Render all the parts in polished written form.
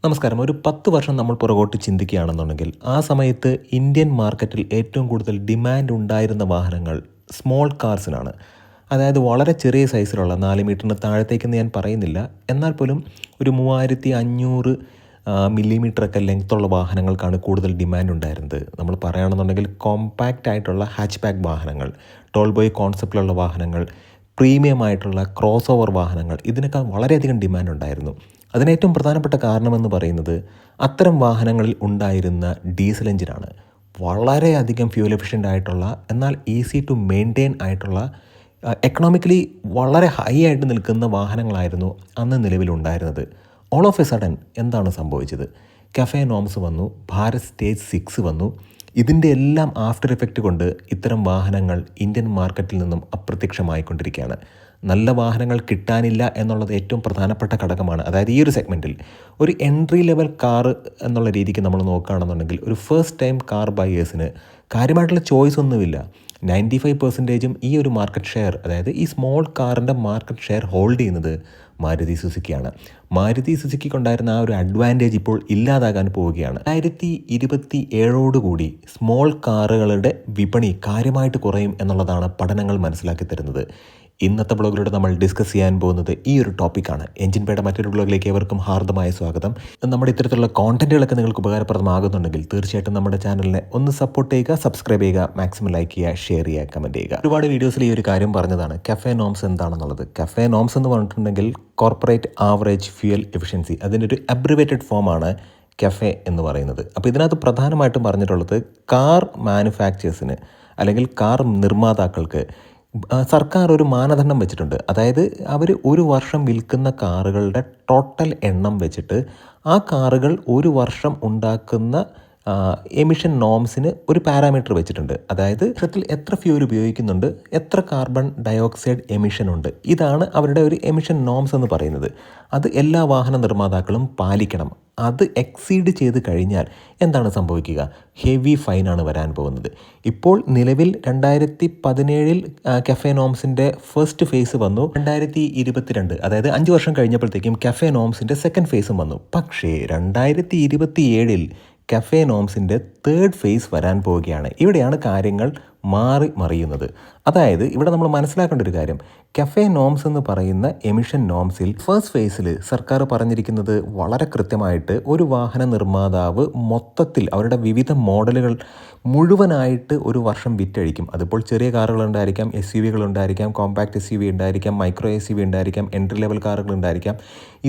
നമസ്കാരം. ഒരു 10 വർഷം നമ്മൾ പുറകോട്ട് ചിന്തിക്കുകയാണെന്നുണ്ടെങ്കിൽ, ആ സമയത്ത് ഇന്ത്യൻ മാർക്കറ്റിൽ ഏറ്റവും കൂടുതൽ ഡിമാൻഡ് ഉണ്ടായിരുന്ന വാഹനങ്ങൾ സ്മോൾ കാർസിനാണ്. അതായത് വളരെ ചെറിയ സൈസിലുള്ള 4 മീറ്ററിന് താഴത്തേക്കെന്ന് ഞാൻ പറയുന്നില്ല. എന്നാൽ പോലും ഒരു 3500 മില്ലിമീറ്ററൊക്കെ ലെങ്ത്തുള്ള വാഹനങ്ങൾക്കാണ് കൂടുതൽ ഡിമാൻഡ് ഉണ്ടായിരുന്നത്. നമ്മൾ പറയുകയാണെന്നുണ്ടെങ്കിൽ കോമ്പാക്റ്റ് ആയിട്ടുള്ള ഹാച്ച് ബാക്ക് വാഹനങ്ങൾ, ടോൾ ബോയ് കോൺസെപ്റ്റിലുള്ള വാഹനങ്ങൾ, പ്രീമിയം ആയിട്ടുള്ള ക്രോസ് ഓവർ വാഹനങ്ങൾ, ഇതിനൊക്കെ വളരെയധികം ഡിമാൻഡ് ഉണ്ടായിരുന്നു. അതിന് ഏറ്റവും പ്രധാനപ്പെട്ട കാരണമെന്ന് പറയുന്നത് അത്തരം വാഹനങ്ങളിൽ ഉണ്ടായിരുന്ന ഡീസൽ എഞ്ചിനാണ്. വളരെയധികം ഫ്യൂൽ എഫിഷ്യൻ്റ് ആയിട്ടുള്ള, എന്നാൽ ഈസി ടു മെയിൻറ്റെയിൻ ആയിട്ടുള്ള, എക്കണോമിക്കലി വളരെ ഹൈ ആയിട്ട് നിൽക്കുന്ന വാഹനങ്ങളായിരുന്നു അന്ന് നിലവിലുണ്ടായിരുന്നത്. ഓൾ ഓഫ് എ സഡൻ എന്താണ് സംഭവിച്ചത്? കഫേ നോംസ് വന്നു, ഭാരത് സ്റ്റേജ് 6 വന്നു. ഇതിൻ്റെ എല്ലാം ആഫ്റ്റർ എഫക്റ്റ് കൊണ്ട് ഇത്തരം വാഹനങ്ങൾ ഇന്ത്യൻ മാർക്കറ്റിൽ നിന്നും അപ്രത്യക്ഷമായിക്കൊണ്ടിരിക്കുകയാണ്. നല്ല വാഹനങ്ങൾ കിട്ടാനില്ല എന്നുള്ളത് ഏറ്റവും പ്രധാനപ്പെട്ട ഘടകമാണ്. അതായത് ഈ ഒരു സെഗ്മെൻറ്റിൽ ഒരു എൻട്രി ലെവൽ കാർ എന്നുള്ള രീതിക്ക് നമ്മൾ നോക്കുകയാണെന്നുണ്ടെങ്കിൽ, ഒരു ഫസ്റ്റ് ടൈം കാർ ബയേഴ്സിന് കാര്യമായിട്ടുള്ള ചോയ്സ് ഒന്നുമില്ല. 95% ഈ ഒരു മാർക്കറ്റ് ഷെയർ, അതായത് ഈ സ്മോൾ കാറിൻ്റെ മാർക്കറ്റ് ഷെയർ ഹോൾഡ് ചെയ്യുന്നത് മാരുതി സുസുക്കിയാണ്. മാരുതി സുസുക്കിക്കുണ്ടായിരുന്ന ആ ഒരു അഡ്വാൻറ്റേജ് ഇപ്പോൾ ഇല്ലാതാകാൻ പോവുകയാണ്. 2027 സ്മോൾ കാറുകളുടെ വിപണി കാര്യമായിട്ട് കുറയും എന്നുള്ളതാണ് പഠനങ്ങൾ മനസ്സിലാക്കി തരുന്നത്. ഇന്നത്തെ ബ്ലോഗിലൂടെ നമ്മൾ ഡിസ്കസ് ചെയ്യാൻ പോകുന്നത് ഈ ഒരു ടോപ്പിക്കാണ്. എഞ്ചിൻ പേയുടെ മറ്റൊരു ബ്ലോഗിലേക്ക് ഏവർക്കും ഹാർദമായ സ്വാഗതം. നമ്മുടെ ഇത്തരത്തിലുള്ള കോണ്ടന്റുകളൊക്കെ നിങ്ങൾക്ക് ഉപകാരപ്രദമാകുന്നുണ്ടെങ്കിൽ തീർച്ചയായിട്ടും നമ്മുടെ ചാനലിനെ ഒന്ന് സപ്പോർട്ട് ചെയ്യുക, സബ്സ്ക്രൈബ് ചെയ്യുക, മാക്സിമം ലൈക്ക് ചെയ്യുക, ഷെയർ ചെയ്യുക, കമൻറ്റ് ചെയ്യുക. ഒരുപാട് വീഡിയോസിൽ ഈ ഒരു കാര്യം പറഞ്ഞതാണ്, കഫേ നോംസ് എന്താണെന്നുള്ളത്. കഫേ നോംസ് എന്ന് പറഞ്ഞിട്ടുണ്ടെങ്കിൽ കോർപ്പറേറ്റ് ആവറേജ് ഫ്യൂൽ എഫിഷ്യൻസി, അതിൻ്റെ ഒരു അബ്രിവേറ്റഡ് ഫോമാണ് കഫേ എന്ന് പറയുന്നത്. അപ്പോൾ ഇതിനകത്ത് പ്രധാനമായിട്ടും പറഞ്ഞിട്ടുള്ളത് കാർ മാനുഫാക്ചേഴ്സിന് അല്ലെങ്കിൽ കാർ നിർമ്മാതാക്കൾക്ക് സർക്കാർ ഒരു മാനദണ്ഡം വെച്ചിട്ടുണ്ട്. അതായത് അവർ ഒരു വർഷം വിൽക്കുന്ന കാറുകളുടെ ടോട്ടൽ എണ്ണം വെച്ചിട്ട് ആ കാറുകൾ ഒരു വർഷം ഉണ്ടാക്കുന്ന എമിഷൻ നോംസിന് ഒരു പാരാമീറ്റർ വെച്ചിട്ടുണ്ട്. അതായത് വർഷത്തിൽ എത്ര ഫ്യൂൽ ഉപയോഗിക്കുന്നുണ്ട്, എത്ര കാർബൺ ഡയോക്സൈഡ് എമിഷൻ ഉണ്ട്, ഇതാണ് അവരുടെ ഒരു എമിഷൻ നോംസ് എന്ന് പറയുന്നത്. അത് എല്ലാ വാഹന നിർമ്മാതാക്കളും പാലിക്കണം. അത് എക്സീഡ് ചെയ്ത് കഴിഞ്ഞാൽ എന്താണ് സംഭവിക്കുക? ഹെവി ഫൈനാണ് വരാൻ പോകുന്നത്. ഇപ്പോൾ നിലവിൽ 2017 കഫേ നോംസിൻ്റെ ഫസ്റ്റ് ഫേസ് വന്നു. 2022, അതായത് 5 വർഷം കഴിഞ്ഞപ്പോഴത്തേക്കും കഫേ നോംസിൻ്റെ സെക്കൻഡ് ഫേസും വന്നു. പക്ഷേ 2027 കഫേ നോംസിൻ്റെ തേർഡ് ഫേസ് വരാൻ പോവുകയാണ്. ഇവിടെയാണ് കാര്യങ്ങൾ മാറി മറിയുന്നത്. അതായത് ഇവിടെ നമ്മൾ മനസ്സിലാക്കേണ്ട ഒരു കാര്യം, കഫേ നോംസ് എന്ന് പറയുന്ന എമിഷൻ നോംസിൽ ഫസ്റ്റ് ഫേസിൽ സർക്കാർ പറഞ്ഞിരിക്കുന്നത് വളരെ കൃത്യമായിട്ട് ഒരു വാഹന നിർമ്മാതാവ് മൊത്തത്തിൽ അവരുടെ വിവിധ മോഡലുകൾ മുഴുവനായിട്ട് ഒരു വർഷം വിറ്റഴിക്കും. അതിപ്പോൾ ചെറിയ കാറുകളുണ്ടായിരിക്കാം, SUV ഉണ്ടായിരിക്കാം, കോമ്പാക്ട് SUV ഉണ്ടായിരിക്കാം, മൈക്രോ SUV ഉണ്ടായിരിക്കാം, എൻട്രി ലെവൽ കാറുകൾ ഉണ്ടായിരിക്കാം.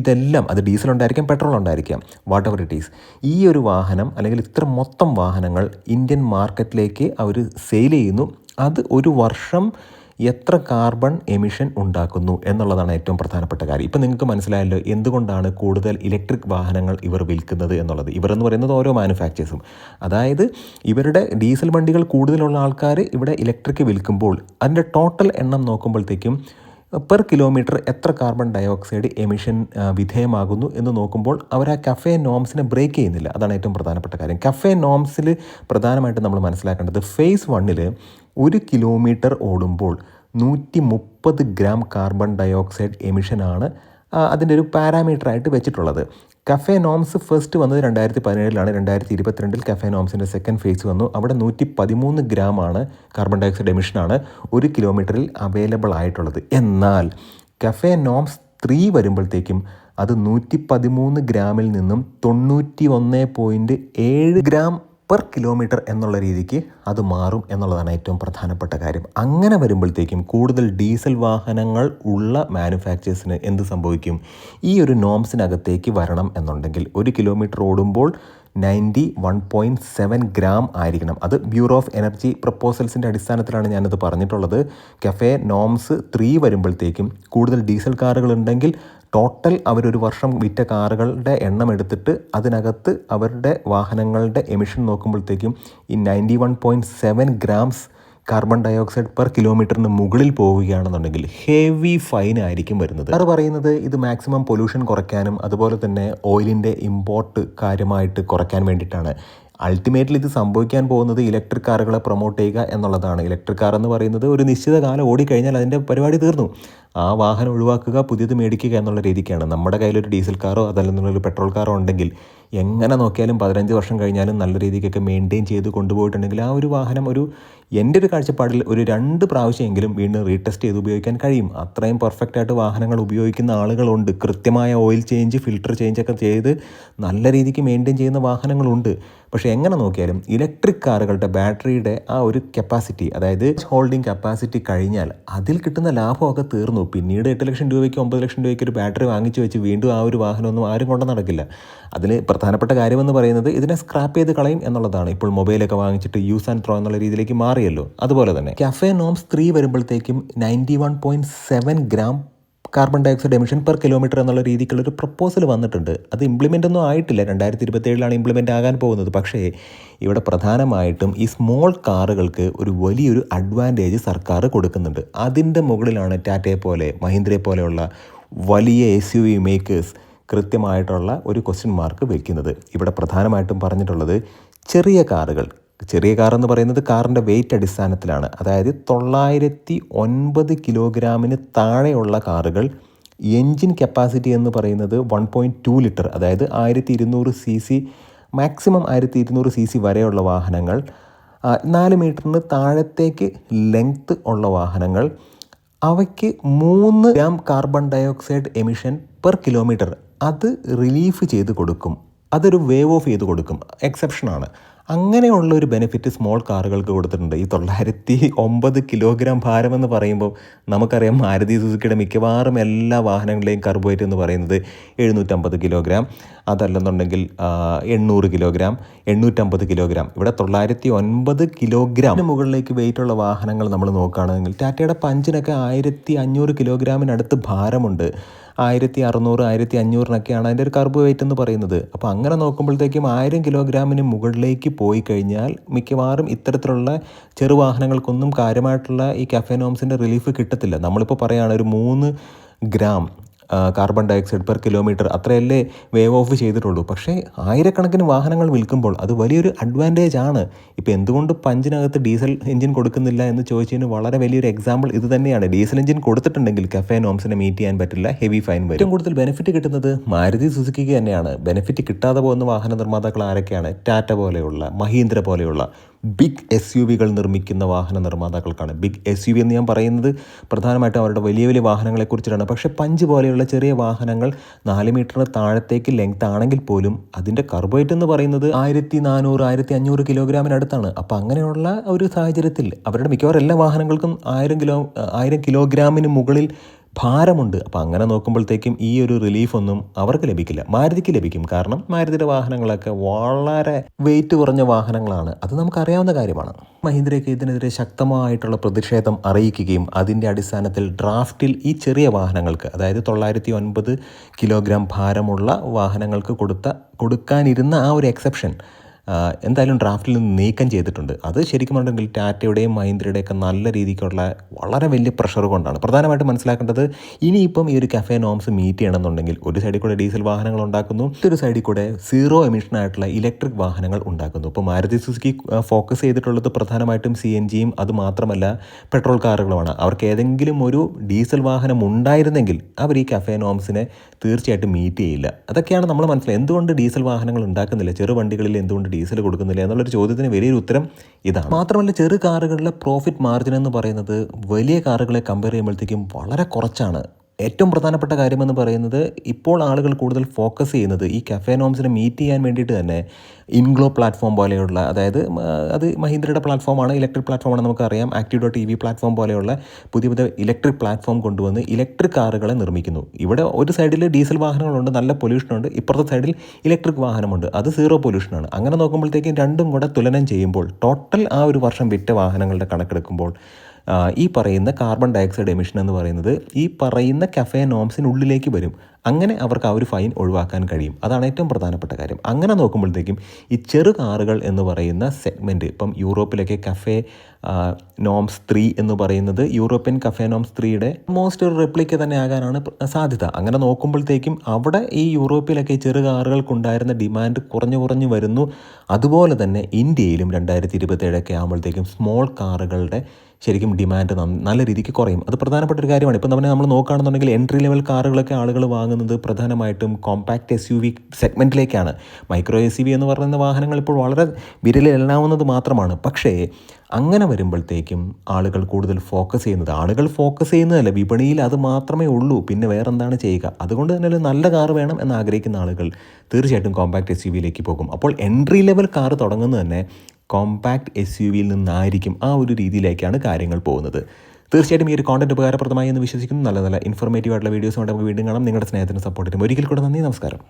ഇതെല്ലാം, അത് ഡീസൽ ഉണ്ടായിരിക്കാം, പെട്രോൾ ഉണ്ടായിരിക്കാം, വാട്ട് എവർ ഇറ്റ് ഈസ്. ഈ ഒരു വാഹനം അല്ലെങ്കിൽ ഇത്ര മൊത്തം വാഹനങ്ങൾ ഇന്ത്യൻ മാർക്കറ്റിലേക്ക് അവർ സെയിൽ ചെയ്യുന്നു. അത് ഒരു വർഷം എത്ര കാർബൺ എമിഷൻ ഉണ്ടാക്കുന്നു എന്നുള്ളതാണ് ഏറ്റവും പ്രധാനപ്പെട്ട കാര്യം. ഇപ്പം നിങ്ങൾക്ക് മനസ്സിലായല്ലോ എന്തുകൊണ്ടാണ് കൂടുതൽ ഇലക്ട്രിക് വാഹനങ്ങൾ ഇവർ വിൽക്കുന്നത് എന്നുള്ളത്. ഇവർ എന്ന് പറയുന്നത് ഓരോ മാനുഫാക്ചേഴ്സും. അതായത് ഇവരുടെ ഡീസൽ വണ്ടികൾ കൂടുതലുള്ള ആൾക്കാർ ഇവിടെ ഇലക്ട്രിക് വിൽക്കുമ്പോൾ അതിൻ്റെ ടോട്ടൽ എണ്ണം നോക്കുമ്പോഴത്തേക്കും പെർ കിലോമീറ്റർ എത്ര കാർബൺ ഡയോക്സൈഡ് എമിഷൻ വിധേയമാകുന്നു എന്ന് നോക്കുമ്പോൾ അവർ ആ കഫേ നോംസിനെ ബ്രേക്ക് ചെയ്യുന്നില്ല. അതാണ് ഏറ്റവും പ്രധാനപ്പെട്ട കാര്യം. കഫേ നോംസിൽ പ്രധാനമായിട്ടും നമ്മൾ മനസ്സിലാക്കേണ്ടത് ഫേസ് 1 1 കിലോമീറ്റർ ഓടുമ്പോൾ 130 ഗ്രാം കാർബൺ ഡയോക്സൈഡ് എമിഷനാണ് അതിൻ്റെ ഒരു പാരാമീറ്ററായിട്ട് വെച്ചിട്ടുള്ളത്. കഫേ നോംസ് ഫസ്റ്റ് വന്നത് 2017 2022 കഫേ നോംസിൻ്റെ സെക്കൻഡ് ഫേസ് വന്നു. അവിടെ 113 ഗ്രാമാണ് കാർബൺ ഡയോക്സൈഡ് എമിഷനാണ് 1 കിലോമീറ്ററിൽ അവൈലബിൾ ആയിട്ടുള്ളത്. എന്നാൽ കഫേ നോംസ് 3 വരുമ്പോഴത്തേക്കും അത് 113 ഗ്രാമിൽ നിന്നും 91.7 ഗ്രാം പെർ കിലോമീറ്റർ എന്നുള്ള രീതിക്ക് അത് മാറും എന്നുള്ളതാണ് ഏറ്റവും പ്രധാനപ്പെട്ട കാര്യം. അങ്ങനെ വരുമ്പോഴത്തേക്കും കൂടുതൽ ഡീസൽ വാഹനങ്ങൾ ഉള്ള മാനുഫാക്ചേഴ്സിന് എന്ത് സംഭവിക്കും? ഈ ഒരു നോംസിനകത്തേക്ക് വരണം എന്നുണ്ടെങ്കിൽ 1 കിലോമീറ്റർ ഓടുമ്പോൾ 91.7 ഗ്രാം ആയിരിക്കണം. അത് ബ്യൂറോ ഓഫ് എനർജി പ്രപ്പോസൽസിൻ്റെ അടിസ്ഥാനത്തിലാണ് ഞാനത് പറഞ്ഞിട്ടുള്ളത്. കഫേ നോംസ് 3 വരുമ്പോഴത്തേക്കും കൂടുതൽ ഡീസൽ കാറുകൾ ഉണ്ടെങ്കിൽ ടോട്ടൽ അവരൊരു വർഷം വിറ്റ കാറുകളുടെ എണ്ണം എടുത്തിട്ട് അതിനകത്ത് അവരുടെ വാഹനങ്ങളുടെ എമിഷൻ നോക്കുമ്പോഴത്തേക്കും ഈ 91.7 ഗ്രാംസ് കാർബൺ ഡയോക്സൈഡ് പെർ കിലോമീറ്ററിന് മുകളിൽ പോവുകയാണെന്നുണ്ടെങ്കിൽ ഹെവി ഫൈൻ ആയിരിക്കും വരുന്നത്. അത് പറയുന്നത് ഇത് മാക്സിമം പൊല്യൂഷൻ കുറയ്ക്കാനും അതുപോലെ തന്നെ ഓയിലിൻ്റെ ഇമ്പോർട്ട് കാര്യമായിട്ട് കുറയ്ക്കാൻ വേണ്ടിയിട്ടാണ്. അൾട്ടിമേറ്റ്ലി ഇത് സംഭവിക്കാൻ പോകുന്നത് ഇലക്ട്രിക് കാറുകളെ പ്രൊമോട്ട് ചെയ്യുക എന്നുള്ളതാണ്. ഇലക്ട്രിക് കാർ എന്ന് പറയുന്നത് ഒരു നിശ്ചിത കാലം ഓടിക്കഴിഞ്ഞാൽ അതിൻ്റെ പരിപാടി തീർന്നു. ആ വാഹനം ഒഴിവാക്കുക, പുതിയത് മേടിക്കുക എന്നുള്ള രീതിക്കാണ്. നമ്മുടെ കയ്യിലൊരു ഡീസൽ കാറോ അതല്ലെന്നുള്ളൊരു പെട്രോൾ കാറോ ഉണ്ടെങ്കിൽ എങ്ങനെ നോക്കിയാലും 15 വർഷം കഴിഞ്ഞാലും നല്ല രീതിക്കൊക്കെ മെയിൻറ്റെയിൻ ചെയ്ത് കൊണ്ടുപോയിട്ടുണ്ടെങ്കിൽ ആ ഒരു വാഹനം എൻ്റെ ഒരു കാഴ്ചപ്പാടിൽ ഒരു 2 പ്രാവശ്യമെങ്കിലും വീണ്ടും റീടെസ്റ്റ് ചെയ്ത് ഉപയോഗിക്കാൻ കഴിയും. അത്രയും പെർഫെക്റ്റായിട്ട് വാഹനങ്ങൾ ഉപയോഗിക്കുന്ന ആളുകളുണ്ട്. കൃത്യമായ ഓയിൽ ചേഞ്ച്, ഫിൽട്ടർ ചേഞ്ചൊക്കെ ചെയ്ത് നല്ല രീതിക്ക് മെയിൻറ്റെയിൻ ചെയ്യുന്ന വാഹനങ്ങളുണ്ട്. പക്ഷേ എങ്ങനെ നോക്കിയാലും ഇലക്ട്രിക് കാറുകളുടെ ബാറ്ററിയുടെ ആ ഒരു കപ്പാസിറ്റി, അതായത് ഹോൾഡിംഗ് കപ്പാസിറ്റി കഴിഞ്ഞാൽ അതിൽ കിട്ടുന്ന ലാഭമൊക്കെ തീർന്നു. പിന്നീട് 8 ലക്ഷം രൂപയ്ക്ക് 9 ലക്ഷം രൂപയ്ക്ക് ഒരു ബാറ്ററി വാങ്ങിച്ചു വെച്ച് വീണ്ടും ആ ഒരു വാഹനമൊന്നും ആരും കൊണ്ട് നടക്കില്ല. അതിൽ പ്രധാനപ്പെട്ട കാര്യമെന്ന് പറയുന്നത് ഇതിനെ സ്ക്രാപ്പ് ചെയ്ത് കളയും എന്നുള്ളതാണ്. ഇപ്പോൾ മൊബൈലൊക്കെ വാങ്ങിച്ചിട്ട് യൂസ് ആൻഡ് ത്രോ എന്നുള്ള രീതിയിലേക്ക് മാറിയല്ലോ. അതുപോലെ തന്നെ CAFE norms 3 വരുമ്പോഴത്തേക്കും 91.7 gram carbon dioxide emission per kilometre എന്നുള്ള രീതിക്കുള്ളൊരു പ്രപ്പോസൽ വന്നിട്ടുണ്ട്. അത് ഇംപ്ലിമെൻ്റ് ഒന്നും ആയിട്ടില്ല. 2027 ഇംപ്ലിമെൻ്റ് ആകാൻ പോകുന്നത്. പക്ഷേ ഇവിടെ പ്രധാനമായിട്ടും ഈ സ്മോൾ കാറുകൾക്ക് ഒരു വലിയൊരു അഡ്വാൻറ്റേജ് സർക്കാർ കൊടുക്കുന്നുണ്ട്. അതിൻ്റെ മുകളിലാണ് ടാറ്റയെ പോലെ, മഹീന്ദ്രയെ പോലെയുള്ള വലിയ SUV മേക്കേഴ്സ് കൃത്യമായിട്ടുള്ള ഒരു ക്വസ്റ്റ്യൻ മാർക്ക് വയ്ക്കുന്നത്. ഇവിടെ പ്രധാനമായിട്ടും പറഞ്ഞിട്ടുള്ളത് ചെറിയ കാർ എന്ന് പറയുന്നത് കാറിൻ്റെ വെയിറ്റ് അടിസ്ഥാനത്തിലാണ്. അതായത് 909 കിലോഗ്രാമിന് താഴെയുള്ള കാറുകൾ, എൻജിൻ കപ്പാസിറ്റി എന്ന് പറയുന്നത് 1.2 ലിറ്റർ, അതായത് 1200 CC, മാക്സിമം 1200 CC വരെയുള്ള വാഹനങ്ങൾ, 4 മീറ്ററിന് താഴത്തേക്ക് ലെങ്ത്ത് ഉള്ള വാഹനങ്ങൾ, അവയ്ക്ക് 3 gram carbon dioxide emission per kilometre അത് റിലീഫ് ചെയ്ത് കൊടുക്കും. അതൊരു വേവ് ഓഫ് ചെയ്ത് കൊടുക്കും. എക്സെപ്ഷനാണ്. അങ്ങനെയുള്ള ഒരു ബെനിഫിറ്റ് സ്മോൾ കാറുകൾക്ക് കൊടുത്തിട്ടുണ്ട്. ഈ 909 കിലോഗ്രാം ഭാരമെന്ന് പറയുമ്പോൾ നമുക്കറിയാം മാരുതി സുസുക്കിയുടെ മിക്കവാറും എല്ലാ വാഹനങ്ങളുടെയും കാർബോഹൈഡ്രേറ്റ് എന്ന് പറയുന്നത് 750 കിലോഗ്രാം, അതല്ലെന്നുണ്ടെങ്കിൽ 800 കിലോഗ്രാം, 850 കിലോഗ്രാം. ഇവിടെ 909 കിലോഗ്രാമിന് മുകളിലേക്ക് വെയിറ്റുള്ള വാഹനങ്ങൾ നമ്മൾ നോക്കുകയാണെങ്കിൽ ടാറ്റയുടെ പഞ്ചിനൊക്കെ 1500 കിലോഗ്രാമിനടുത്ത് ഭാരമുണ്ട്. 1600, 1500 അതിൻ്റെ ഒരു കാർബോ വെയിറ്റ് എന്ന് പറയുന്നത്. അപ്പോൾ അങ്ങനെ നോക്കുമ്പോഴത്തേക്കും 1000 കിലോഗ്രാമിന് മുകളിലേക്ക് പോയി കഴിഞ്ഞാൽ മിക്കവാറും ഇത്തരത്തിലുള്ള ചെറുവാഹനങ്ങൾക്കൊന്നും കാര്യമായിട്ടുള്ള ഈ CAFE നോംസിൻ്റെ റിലീഫ് കിട്ടത്തില്ല. നമ്മളിപ്പോൾ പറയുകയാണ് ഒരു 3 gram carbon dioxide per kilometre അത്രയല്ലേ വേവ് ഓഫ് ചെയ്തിട്ടുള്ളൂ. പക്ഷേ ആയിരക്കണക്കിന് വാഹനങ്ങൾ വിൽക്കുമ്പോൾ അത് വലിയൊരു അഡ്വാൻറ്റേജ് ആണ്. ഇപ്പോൾ എന്തുകൊണ്ട് പഞ്ചിനകത്ത് ഡീസൽ എഞ്ചിൻ കൊടുക്കുന്നില്ല എന്ന് ചോദിച്ചതിന് വളരെ വലിയൊരു എക്സാമ്പിൾ ഇത് തന്നെയാണ്. ഡീസൽ എഞ്ചിൻ കൊടുത്തിട്ടുണ്ടെങ്കിൽ CAFE നോംസിനെ മീറ്റ് ചെയ്യാൻ പറ്റില്ല, ഹെവി ഫൈൻ വരും. ഏറ്റവും കൂടുതൽ ബെനിഫിറ്റ് കിട്ടുന്നത് മാരുതി സുസുക്കിക്ക് തന്നെയാണ്. ബെനിഫിറ്റ് കിട്ടാതെ പോകുന്ന വാഹന നിർമ്മാതാക്കൾ ആരൊക്കെയാണ്? ടാറ്റ പോലെയുള്ള, മഹീന്ദ്ര പോലെയുള്ള ബിഗ് SUVകൾ നിർമ്മിക്കുന്ന വാഹന നിർമ്മാതാക്കൾക്കാണ്. ബിഗ് SUV എന്ന് ഞാൻ പറയുന്നത് പ്രധാനമായിട്ടും അവരുടെ വലിയ വലിയ വാഹനങ്ങളെക്കുറിച്ചിട്ടാണ്. പക്ഷേ പഞ്ച് പോലെയുള്ള ചെറിയ വാഹനങ്ങൾ 4 മീറ്ററിന് താഴത്തേക്ക് ലെങ്ത് ആണെങ്കിൽ പോലും അതിൻ്റെ കാർബോഹൈഡ്രേറ്റ് എന്ന് പറയുന്നത് 1400, 1500 കിലോഗ്രാമിനടുത്താണ്. അപ്പോൾ അങ്ങനെയുള്ള ഒരു സാഹചര്യത്തിൽ അവരുടെ മിക്കവാറും എല്ലാ വാഹനങ്ങൾക്കും 1000 കിലോഗ്രാമിന് മുകളിൽ ഭാരമുണ്ട്. അപ്പോൾ അങ്ങനെ നോക്കുമ്പോഴത്തേക്കും ഈ ഒരു റിലീഫൊന്നും അവർക്ക് ലഭിക്കില്ല. മാരുതിക്ക് ലഭിക്കും. കാരണം മാരുതിയുടെ വാഹനങ്ങളൊക്കെ വളരെ വെയിറ്റ് കുറഞ്ഞ വാഹനങ്ങളാണ്. അത് നമുക്കറിയാവുന്ന കാര്യമാണ്. മഹീന്ദ്രയ്ക്ക് ഇതിനെതിരെ ശക്തമായിട്ടുള്ള പ്രതിഷേധം അറിയിക്കുകയും അതിൻ്റെ അടിസ്ഥാനത്തിൽ ഡ്രാഫ്റ്റിൽ ഈ ചെറിയ വാഹനങ്ങൾക്ക്, അതായത് 909 കിലോഗ്രാം ഭാരമുള്ള വാഹനങ്ങൾക്ക് കൊടുക്കാനിരുന്ന ആ ഒരു എക്സെപ്ഷൻ എന്തായാലും ഡ്രാഫ്റ്റിൽ നിന്ന് നീക്കം ചെയ്തിട്ടുണ്ട്. അത് ശരിക്കും പറഞ്ഞിട്ടുണ്ടെങ്കിൽ ടാറ്റയുടെയും മഹീന്ദ്രയുടെയൊക്കെ നല്ല രീതിക്കുള്ള വളരെ വലിയ പ്രഷർ കൊണ്ടാണ്. പ്രധാനമായിട്ടും മനസ്സിലാക്കേണ്ടത് ഇനിയിപ്പം ഈ ഒരു CAFE നോംസ് മീറ്റ് ചെയ്യണമെന്നുണ്ടെങ്കിൽ ഒരു സൈഡിൽ കൂടെ ഡീസൽ വാഹനങ്ങൾ ഉണ്ടാക്കുന്നു, മറ്റൊരു സൈഡിൽ കൂടെ സീറോ എമിഷനായിട്ടുള്ള ഇലക്ട്രിക് വാഹനങ്ങൾ ഉണ്ടാക്കുന്നു. ഇപ്പോൾ മാരുതി സുസുക്കി ഫോക്കസ് ചെയ്തിട്ടുള്ളത് പ്രധാനമായിട്ടും CNGയും അതുമാത്രമല്ല പെട്രോൾ കാറുകളുമാണ്. അവർക്ക് ഏതെങ്കിലും ഒരു ഡീസൽ വാഹനം ഉണ്ടായിരുന്നെങ്കിൽ അവർ ഈ CAFE നോംസിനെ തീർച്ചയായിട്ടും മീറ്റ് ചെയ്യില്ല. അതൊക്കെയാണ് നമ്മൾ മനസ്സിലായത്. എന്തുകൊണ്ട് ഡീസൽ വാഹനങ്ങൾ ഉണ്ടാക്കുന്നില്ല, ചെറു വണ്ടികളിൽ എന്തുകൊണ്ട് ഡീസൽ കൊടുക്കുന്നില്ല എന്നുള്ളൊരു ചോദ്യത്തിന് വലിയൊരു ഉത്തരം ഇതാണ്. മാത്രമല്ല ചെറു കാറുകളിലെ പ്രോഫിറ്റ് മാർജിൻ എന്ന് പറയുന്നത് വലിയ കാറുകളെ കമ്പയർ ചെയ്യുമ്പോഴത്തേക്കും വളരെ കുറച്ചാണ്. ഏറ്റവും പ്രധാനപ്പെട്ട കാര്യമെന്ന് പറയുന്നത് ഇപ്പോൾ ആളുകൾ കൂടുതൽ ഫോക്കസ് ചെയ്യുന്നത് ഈ CAFE നോംസിനെ മീറ്റ് ചെയ്യാൻ വേണ്ടിയിട്ട് തന്നെ ഇൻഗ്ലോ പ്ലാറ്റ്ഫോം പോലെയുള്ള, അതായത് അത് മഹീന്ദ്രയുടെ പ്ലാറ്റ്ഫോമാണ്, ഇലക്ട്രിക് പ്ലാറ്റ്ഫോമാണ്, നമുക്കറിയാം. Active.EV പ്ലാറ്റ്ഫോം പോലെയുള്ള പുതിയ ഇലക്ട്രിക് പ്ലാറ്റ്ഫോം കൊണ്ടുവന്ന് ഇലക്ട്രിക് കാറുകളെ നിർമ്മിക്കുന്നു. ഇവിടെ ഒരു സൈഡിൽ ഡീസൽ വാഹനങ്ങളുണ്ട്, നല്ല പൊല്യൂഷനുണ്ട്. ഇപ്പുറത്തെ സൈഡിൽ ഇലക്ട്രിക് വാഹനമുണ്ട്, അത് സീറോ പൊല്യൂഷനാണ്. അങ്ങനെ നോക്കുമ്പോഴത്തേക്കും രണ്ടും കൂടെ തുലനം ചെയ്യുമ്പോൾ ടോട്ടൽ ആ ഒരു വർഷം വിറ്റ വാഹനങ്ങളുടെ കണക്കെടുക്കുമ്പോൾ ഈ പറയുന്ന കാർബൺ ഡയോക്സൈഡ് എമിഷൻ എന്ന് പറയുന്നത് ഈ പറയുന്ന കഫേ നോംസിനുള്ളിലേക്ക് വരും. അങ്ങനെ അവർക്ക് ആ ഒരു ഫൈൻ ഒഴിവാക്കാൻ കഴിയും. അതാണ് ഏറ്റവും പ്രധാനപ്പെട്ട കാര്യം. അങ്ങനെ നോക്കുമ്പോഴത്തേക്കും ഈ ചെറു കാറുകൾ എന്ന് പറയുന്ന സെഗ്മെൻറ്റ്, ഇപ്പം യൂറോപ്പിലൊക്കെ കഫേ നോംസ് 3 എന്ന് പറയുന്നത് യൂറോപ്യൻ കഫേ നോംസ് 3യുടെ മോസ്റ്റ് ഒരു റെപ്ലിക്ക തന്നെ ആകാനാണ് സാധ്യത. അങ്ങനെ നോക്കുമ്പോഴത്തേക്കും അവിടെ ഈ യൂറോപ്പിലൊക്കെ ചെറു കാറുകൾക്കുണ്ടായിരുന്ന ഡിമാൻഡ് കുറഞ്ഞു വരുന്നു. അതുപോലെ തന്നെ ഇന്ത്യയിലും 2027 ആകുമ്പോഴത്തേക്കും സ്മോൾ കാറുകളുടെ ശരിക്കും ഡിമാൻഡ് നല്ല രീതിക്ക് കുറയും. അത് പ്രധാനപ്പെട്ട ഒരു കാര്യമാണ്. ഇപ്പം നമ്മൾ നോക്കുകയാണെന്നുണ്ടെങ്കിൽ എൻട്രി ലെവൽ കാറുകളൊക്കെ ആളുകൾ വാങ്ങുന്നത് പ്രധാനമായിട്ടും കോമ്പാക്റ്റ് SUV സെഗ്മെൻറ്റിലേക്കാണ്. മൈക്രോ SUV എന്ന് പറയുന്ന വാഹനങ്ങൾ ഇപ്പോൾ വളരെ വിരലിൽ എണ്ണാവുന്നത് മാത്രമാണ്. പക്ഷേ അങ്ങനെ വരുമ്പോഴത്തേക്കും ആളുകൾ കൂടുതൽ ഫോക്കസ് ചെയ്യുന്നതല്ല, വിപണിയിൽ അത് മാത്രമേ ഉള്ളൂ. പിന്നെ വേറെ എന്താണ് ചെയ്യുക? അതുകൊണ്ട് തന്നെ ഒരു നല്ല കാർ വേണം എന്ന് ആഗ്രഹിക്കുന്ന ആളുകൾ തീർച്ചയായിട്ടും കോമ്പാക്റ്റ് SUVയിലേക്ക് പോകും. അപ്പോൾ എൻട്രി ലെവൽ കാർ തുടങ്ങുന്നത് തന്നെ കോമ്പാക്റ്റ് SUVയിൽ നിന്നായിരിക്കും. ആ ഒരു രീതിയിലേക്കാണ് കാര്യങ്ങൾ പോകുന്നത്. തീർച്ചയായിട്ടും ഈ ഒരു കോണ്ടന്റ് ഉപകാരപ്രദമായി എന്ന് വിശ്വസിക്കുന്നു. നല്ല ഇൻഫോർമേറ്റീവ് ആയിട്ടുള്ള വീഡിയോസുമായിട്ട് നമുക്ക് വീണ്ടും കാണാം. നിങ്ങളുടെ സ്നേഹത്തിനും സപ്പോർട്ടിനും ഒരിക്കൽ കൂടെ നന്ദി. നമസ്കാരം.